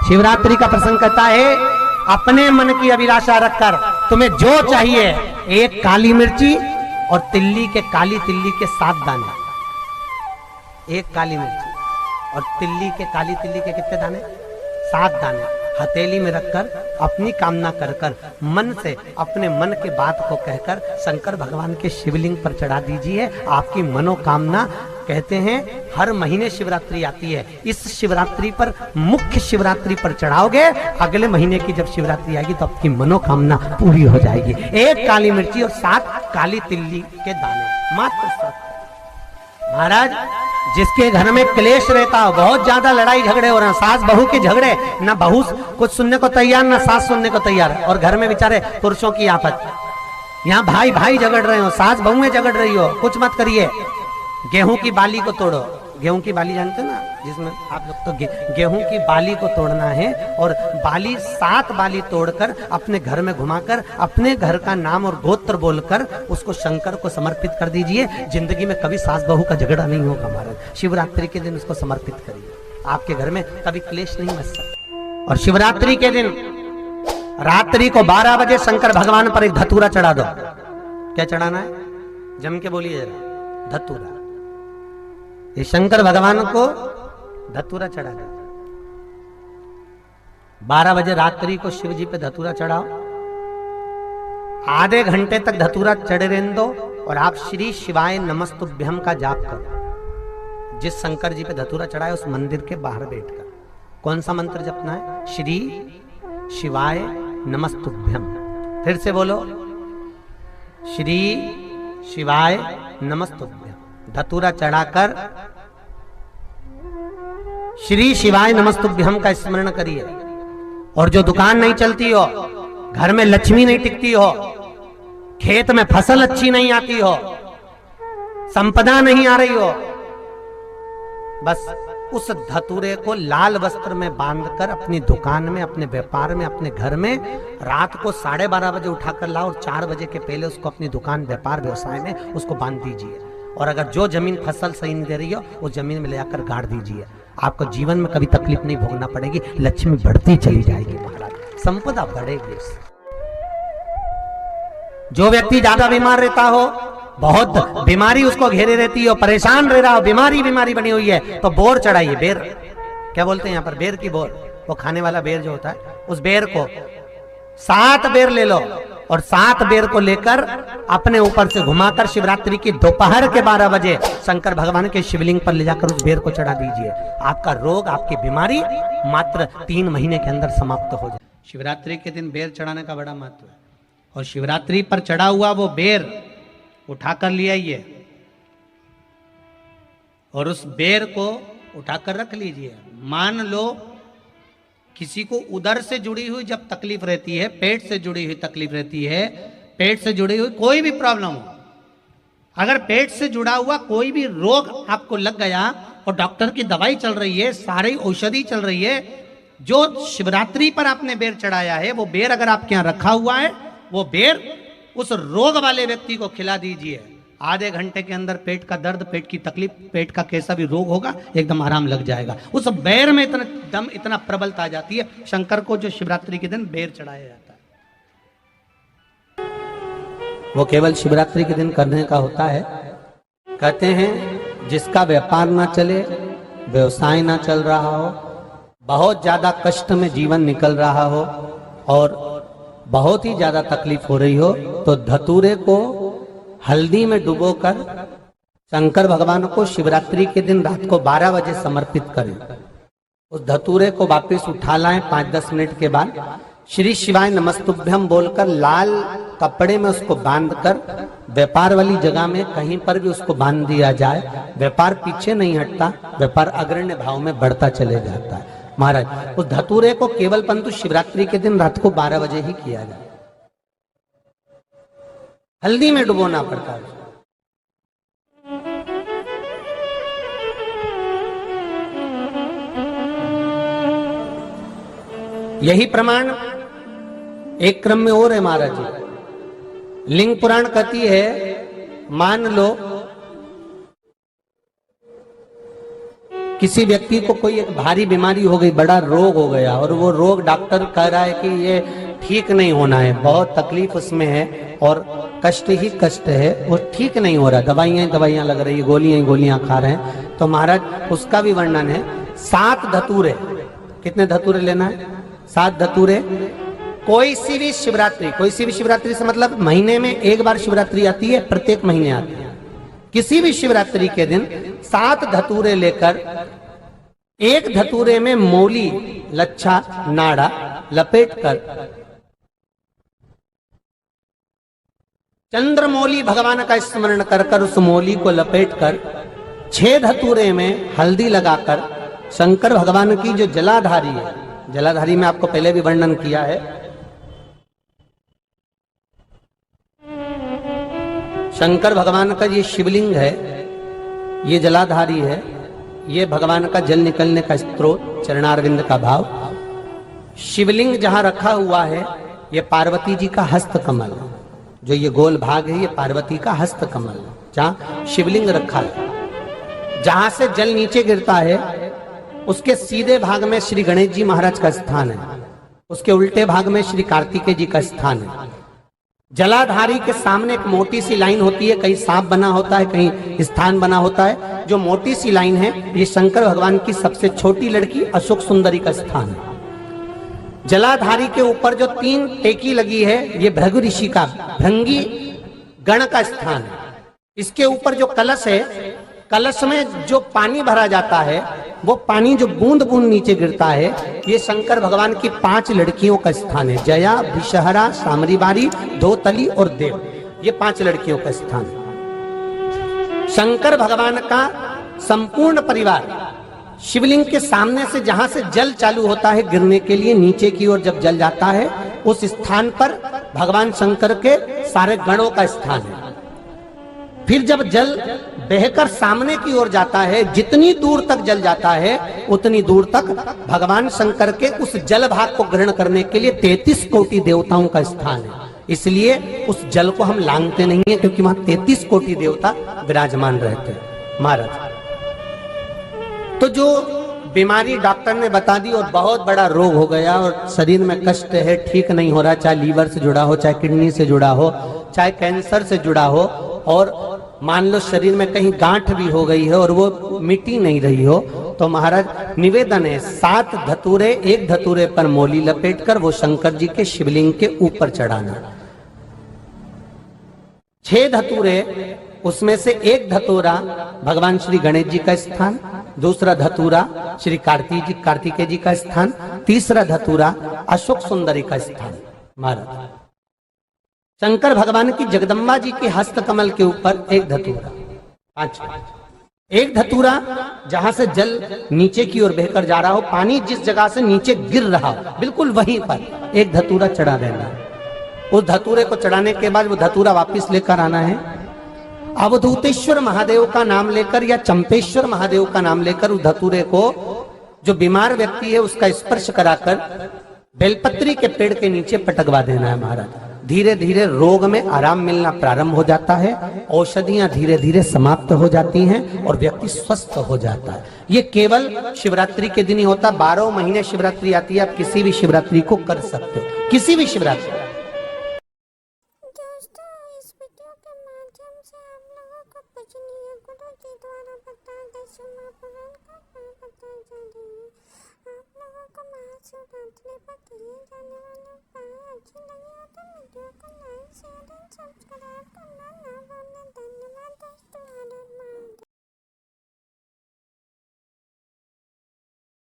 शिवरात्रि का प्रसंग कहता है, अपने मन की अभिलाषा रखकर तुम्हें जो चाहिए, एक काली मिर्ची और काली तिल्ली के 7 दाने। एक काली मिर्ची और काली तिल्ली के कितने दाने? 7 दाने हथेली में रखकर अपनी कामना कर कर मन से अपने मन के बात को कहकर शंकर भगवान के शिवलिंग पर चढ़ा दीजिए। आपकी मनोकामना, कहते हैं हर महीने शिवरात्रि आती है, इस शिवरात्रि पर, मुख्य शिवरात्रि पर चढ़ाओगे, अगले महीने की जब शिवरात्रि आएगी तो आपकी मनोकामना पूरी हो जाएगी। एक काली मिर्ची और 7 काली तिल्ली के दाने, मात्र 7। महाराज, जिसके घर में क्लेश रहता हो, बहुत ज्यादा लड़ाई झगड़े हो रहे हैं, सास बहू के झगड़े, ना बहू कुछ सुनने को तैयार ना सास सुनने को तैयार, और घर में बेचारे पुरुषों की आफत, यहाँ भाई भाई झगड़ रहे हो, सास बहुएं झगड़ रही हो, कुछ मत करिए। गेहूं की बाली को तोड़ो। गेहूं की बाली जानते ना, जिसमें आप लोग तो गेहूं की बाली को तोड़ना है, और बाली 7 बाली तोड़कर अपने घर में घुमाकर अपने घर का नाम और गोत्र बोलकर उसको शंकर को समर्पित कर दीजिए। जिंदगी में कभी सास बहू का झगड़ा नहीं होगा महाराज। शिवरात्रि के दिन उसको समर्पित करिए, आपके घर में कभी क्लेश नहीं मच सकता। और शिवरात्रि के दिन रात्रि को 12 बजे शंकर भगवान पर एक धतूरा चढ़ा दो। क्या चढ़ाना है? जम के बोलिए जरा। धतूरा। ये शंकर भगवान को धतूरा चढ़ा दो। 12 बजे रात्रि को शिव जी पे धतूरा चढ़ाओ। आधे घंटे तक धतूरा चढ़े रहने दो और आप श्री शिवाय नमस्तुभ्यम का जाप करो। जिस शंकर जी पे धतूरा चढ़ाए उस मंदिर के बाहर बैठकर कौन सा मंत्र जपना है? श्री शिवाय नमस्तुभ्यम। फिर से बोलो, श्री शिवाय नमस्तुभ्यम। धतूरा चढ़ाकर श्री शिवाय नमस्तुभ्यम का स्मरण करिए। और जो दुकान नहीं चलती हो, घर में लक्ष्मी नहीं टिकती हो, खेत में फसल अच्छी नहीं आती हो, संपदा नहीं आ रही हो, बस उस धतूरे को लाल वस्त्र में बांधकर अपनी दुकान में, अपने व्यापार में, अपने घर में रात को 12:30 बजे उठाकर लाओ और 4 बजे के पहले उसको अपनी दुकान, व्यापार, व्यवसाय में उसको बांध दीजिए। और अगर जो जमीन फसल सही नहीं दे रही हो, वो जमीन में ले आकर गाड़ दीजिए। आपको जीवन में कभी तकलीफ नहीं भोगना पड़ेगी, लक्ष्मी बढ़ती चली जाएगी महाराज, संपदा बढ़ेगी। जो व्यक्ति ज्यादा बीमार रहता हो, बहुत बीमारी उसको घेरे रहती हो, परेशान रह रहा हो, बीमारी बनी हुई है, तो बोर चढ़ाइए। बेर, क्या बोलते हैं यहाँ पर? बेर की बोर, वो खाने वाला बेर जो होता है, उस बेर को 7 बेर ले लो और 7 बेर को लेकर अपने ऊपर से घुमाकर शिवरात्रि की दोपहर के 12 बजे शंकर भगवान के शिवलिंग पर ले जाकर उस बेर को चढ़ा दीजिए। आपका रोग, आपकी बीमारी मात्र 3 महीने के अंदर समाप्त हो जाए। शिवरात्रि के दिन बेर चढ़ाने का बड़ा महत्व है। और शिवरात्रि पर चढ़ा हुआ वो बेर उठाकर ले आइए और उस बेर को उठाकर रख लीजिए। मान लो किसी को उदर से जुड़ी हुई जब तकलीफ रहती है, पेट से जुड़ी हुई तकलीफ रहती है, पेट से जुड़ी हुई कोई भी प्रॉब्लम हो, अगर पेट से जुड़ा हुआ कोई भी रोग आपको लग गया और डॉक्टर की दवाई चल रही है, सारी औषधि चल रही है, जो शिवरात्रि पर आपने बेर चढ़ाया है, वो बेर अगर आपके यहाँ रखा हुआ है, वो बेर उस रोग वाले व्यक्ति को खिला दीजिए। आधे घंटे के अंदर पेट का दर्द, पेट की तकलीफ, पेट का कैसा भी रोग होगा, एकदम आराम लग जाएगा। उस बेर में इतना दम, इतना प्रबलता आ जाती है शंकर को, जो शिवरात्रि के दिन बेर चढ़ाया जाता है, वो केवल शिवरात्रि के दिन करने का होता है। कहते हैं जिसका व्यापार ना चले, व्यवसाय ना चल रहा हो, बहुत ज्यादा कष्ट में जीवन निकल रहा हो और बहुत ही ज्यादा तकलीफ हो रही हो, तो धतूरे को हल्दी में डुबोकर शंकर भगवान को शिवरात्रि के दिन रात को 12 बजे समर्पित करें। उस धतूरे को वापस उठा लाएं 5-10 मिनट के बाद, श्री शिवाय नमस्तुभ्यम बोलकर लाल कपड़े में उसको बांधकर व्यापार वाली जगह में कहीं पर भी उसको बांध दिया जाए। व्यापार पीछे नहीं हटता, व्यापार अग्रण्य भाव में बढ़ता चले जाता है। महाराज, उस धतूरे को केवल परंतु शिवरात्रि के दिन रात को 12 बजे ही किया जाए। हल्दी में डुबोना पड़ता है। यही प्रमाण एक क्रम में और है महाराज जी। लिंग पुराण कहती है, मान लो किसी व्यक्ति को कोई एक भारी बीमारी हो गई, बड़ा रोग हो गया, और वो रोग डॉक्टर कह रहा है कि ये ठीक नहीं होना है, बहुत तकलीफ उसमें है और कष्ट ही कष्ट है, वो ठीक नहीं हो रहा, दवाइयां लग रही है, गोलियां खा रहे हैं। तो महाराज उसका भी वर्णन है। 7 धतूरे, कितने धतूरे लेना है? 7 धतूरे। कोई सी भी शिवरात्रि से मतलब महीने में एक बार शिवरात्रि आती है, प्रत्येक महीने आती है। किसी भी शिवरात्रि के दिन 7 धतूरे लेकर, एक धतूरे में मौली, लच्छा, नाड़ा लपेटकर चंद्रमौली भगवान का स्मरण कर उस मौली को लपेटकर 6 धतूरे में हल्दी लगाकर शंकर भगवान की जो जलाधारी है, जलाधारी में आपको पहले भी वर्णन किया है, शंकर भगवान का ये शिवलिंग है, ये जलाधारी है, ये भगवान का जल निकलने का स्त्रोत, चरणारविंद का भाव। शिवलिंग जहां रखा हुआ है, ये पार्वती जी का हस्त कमल, जो ये गोल भाग है, ये पार्वती का हस्त कमल, जहां शिवलिंग रखा है। जहां से जल नीचे गिरता है, उसके सीधे भाग में श्री गणेश जी महाराज का स्थान है, उसके उल्टे भाग में श्री कार्तिकेय जी का स्थान है। जलाधारी के सामने एक मोटी सी लाइन होती है, कहीं सांप बना होता है, कहीं स्थान बना होता है। जो मोटी सी लाइन है, ये शंकर भगवान की सबसे छोटी लड़की अशोक सुंदरी का स्थान है। जलाधारी के ऊपर जो 3 टेकी लगी है, ये भृगु ऋषि का, भृंगी गण का स्थान है। इसके ऊपर जो कलश है, कलश में जो पानी भरा जाता है, वो पानी जो बूंद बूंद नीचे गिरता है, ये शंकर भगवान की 5 लड़कियों का स्थान है। जया, विषहरा, सामरीबारी, धोतली और देव, ये 5 लड़कियों का स्थान है। शंकर भगवान का संपूर्ण परिवार शिवलिंग के सामने से, जहां से जल चालू होता है गिरने के लिए, नीचे की ओर जब जल जाता है, उस स्थान पर भगवान शंकर के सारे गणों का स्थान है। फिर जब जल बहकर सामने की ओर जाता है, जितनी दूर तक जल जाता है, उतनी दूर तक भगवान शंकर के उस जल भाग को ग्रहण करने के लिए 33 कोटि देवताओं का स्थान है। इसलिए उस जल को हम लांघते नहीं है, क्योंकि वहां 33 कोटि देवता विराजमान रहते हैं। महाराज, तो जो बीमारी डॉक्टर ने बता दी और बहुत बड़ा रोग हो गया और शरीर में कष्ट है, ठीक नहीं हो रहा, चाहे लीवर से जुड़ा हो, चाहे किडनी से जुड़ा हो, चाहे कैंसर से जुड़ा हो, और मान लो शरीर में कहीं गांठ भी हो गई है और वो मिटी नहीं रही हो, तो महाराज निवेदन है 7 धतूरे, एक धतूरे पर मौली लपेटकर वो शंकर जी के शिवलिंग के ऊपर चढ़ाना। 6 धतूरे, उसमें से एक धतूरा भगवान श्री गणेश जी का स्थान, दूसरा धतूरा श्री कार्तिकेय जी का स्थान, तीसरा धतूरा अशोक सुंदरी का स्थान। महाराज, शंकर भगवान की जगदम्बा जी के हस्त कमल के ऊपर एक धतूरा, 5, एक धतूरा जहां से जल नीचे की ओर बहकर जा रहा हो, पानी जिस जगह से नीचे गिर रहा हो, बिल्कुल वहीं पर एक धतूरा चढ़ा देना। उस धतूरे को चढ़ाने के बाद वो धतूरा वापस लेकर आना है। अवधूतेश्वर महादेव का नाम लेकर या चंपेश्वर महादेव का नाम लेकर उस धतूरे को, जो बीमार व्यक्ति है उसका स्पर्श कराकर बेलपत्री के पेड़ के नीचे पटकवा देना है। महाराज, धीरे धीरे रोग में आराम मिलना प्रारंभ हो जाता है, औषधियां धीरे धीरे समाप्त हो जाती हैं और व्यक्ति स्वस्थ हो जाता है। ये केवल शिवरात्रि के दिन ही होता, 12 महीने शिवरात्रि आती है, आप किसी भी शिवरात्रि को कर सकते हो, किसी भी शिवरात्रि। शिवरात्रि पर किए जाने वाले उपाय अच्छे लगे हो तो वीडियो को लाइक, शेयर एंड सब्सक्राइब करना